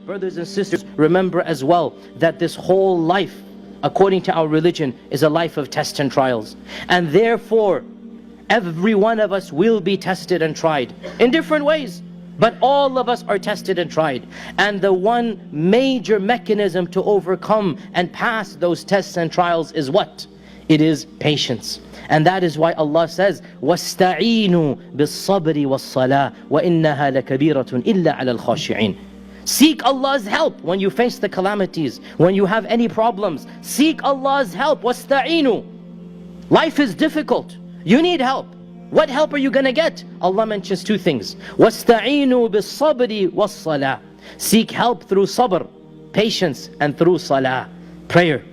Brothers and sisters, remember as well that this whole life, according to our religion, is a life of tests and trials. And therefore, every one of us will be tested and tried in different ways. But all of us are tested and tried. And the one major mechanism to overcome and pass those tests and trials is what? It is patience. And that is why Allah says, وَاسْتَعِينُوا بِالصَّبْرِ وَالصَّلَاةِ وَإِنَّهَا لَكَبِيرَةٌ إِلَّا عَلَى الْخَاشِعِينَ. Seek Allah's help when you face the calamities, when you have any problems. Seek Allah's help. وَاسْتَعِينُوا. Life is difficult. You need help. What help are you going to get? Allah mentions two things. وَاسْتَعِينُوا بِالصَّبْرِ وَالصَّلَاةِ. Seek help through sabr, patience, and through salah, prayer.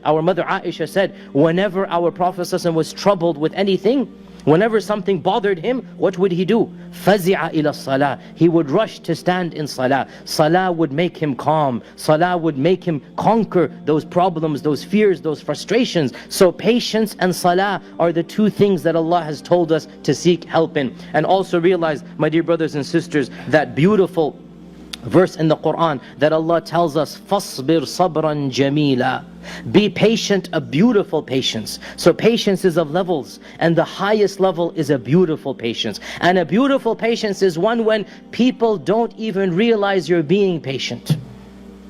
Our mother Aisha said, whenever our Prophet ﷺ was troubled with anything, whenever something bothered him, what would he do? فَزِعَ إِلَى الصَّلَاةِ. He would rush to stand in salah. Salah would make him calm. Salah would make him conquer those problems, those fears, those frustrations. So patience and salah are the two things that Allah has told us to seek help in. And also realize, my dear brothers and sisters, that beautiful verse in the Quran that Allah tells us, فَاصْبِرْ صَبْرًا جَمِيلًا. Be patient, a beautiful patience. So patience is of levels, and the highest level is a beautiful patience. And a beautiful patience is one when people don't even realize you're being patient.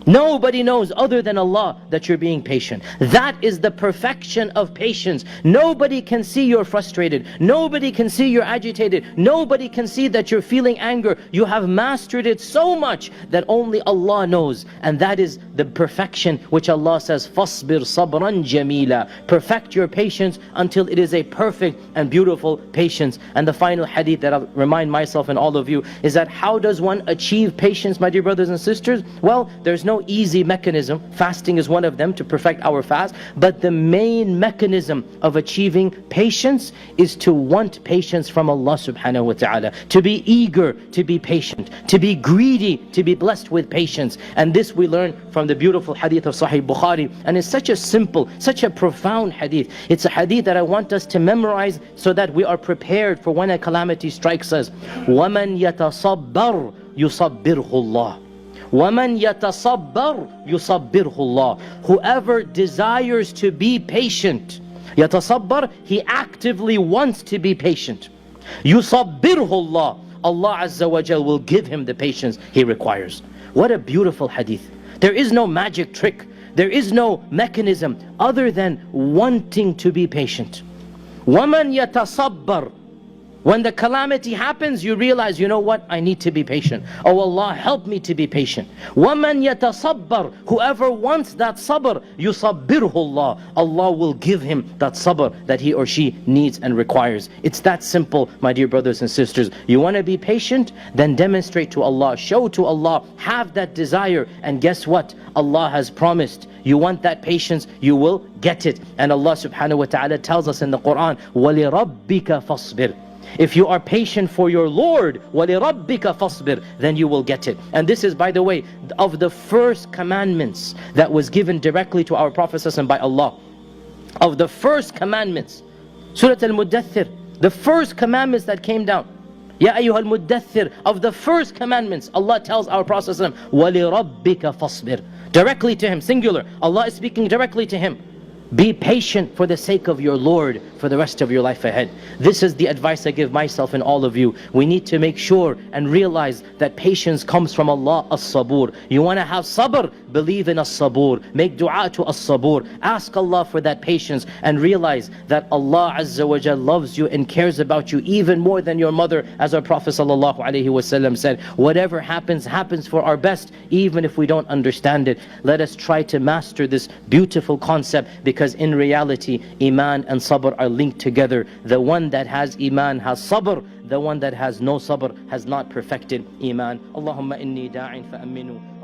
Nobody knows other than Allah that you're being patient. That is the perfection of patience. Nobody can see you're frustrated. Nobody can see you're agitated. Nobody can see that you're feeling anger. You have mastered it so much that only Allah knows. And that is the perfection which Allah says, فَاصْبِرْ صَبْرًا جَمِيلًا. Perfect your patience until it is a perfect and beautiful patience. And the final hadith that I'll remind myself and all of you is that how does one achieve patience, my dear brothers and sisters? Well, there's no easy mechanism. Fasting is one of them to perfect our fast. But the main mechanism of achieving patience is to want patience from Allah subhanahu wa ta'ala. To be eager to be patient. To be greedy to be blessed with patience. And this we learn from the beautiful hadith of Sahih Bukhari. And it's such a simple, such a profound hadith. It's a hadith that I want us to memorize so that we are prepared for when a calamity strikes us. وَمَنْ يَتَصَبَّرْ يُصَبِّرْهُ اللَّهُ. وَمَنْ يَتَصَبَّرْ يُصَبِّرْهُ اللَّهُ. Whoever desires to be patient, يَتَصَبَّرْ, he actively wants to be patient. يُصَبِّرْهُ اللَّهُ. Allah Azza wa Jal will give him the patience he requires. What a beautiful hadith. There is no magic trick. There is no mechanism other than wanting to be patient. وَمَنْ يَتَصَبَّرْ. When the calamity happens, you realize, you know what? I need to be patient. Oh Allah, help me to be patient. وَمَنْ يَتَصَبَّرْ. Whoever wants that sabr, يُصَبِّرْهُ اللَّهُ. Allah will give him that sabr that he or she needs and requires. It's that simple, my dear brothers and sisters. You want to be patient? Then demonstrate to Allah, show to Allah, have that desire. And guess what? Allah has promised. You want that patience, you will get it. And Allah subhanahu wa ta'ala tells us in the Quran, وَلِرَبِّكَ فَاصْبِرْ. If you are patient for your Lord, وَلِرَبِّكَ فَاصْبِرْ, then you will get it. And this is, by the way, of the first commandments that was given directly to our Prophet ﷺ by Allah. Of the first commandments, Surah Al-Muddathir, the first commandments that came down. Ya ayyuhal muddathir, of the first commandments, Allah tells our Prophet ﷺ, وَلِرَبِّكَ فَاصْبِرْ. Directly to him, singular. Allah is speaking directly to him. Be patient for the sake of your Lord for the rest of your life ahead. This is the advice I give myself and all of you. We need to make sure and realize that patience comes from Allah, as-sabur. You want to have sabr? Believe in as-sabur. Make dua to as-sabur. Ask Allah for that patience and realize that Allah Azza wa Jal loves you and cares about you even more than your mother, as our Prophet sallallahu alaihi wasallam said. Whatever happens, happens for our best, even if we don't understand it. Let us try to master this beautiful concept, because in reality, Iman and Sabr are linked together. The one that has Iman has Sabr. The one that has no Sabr has not perfected Iman. Allahumma inni da'in fa'aminu.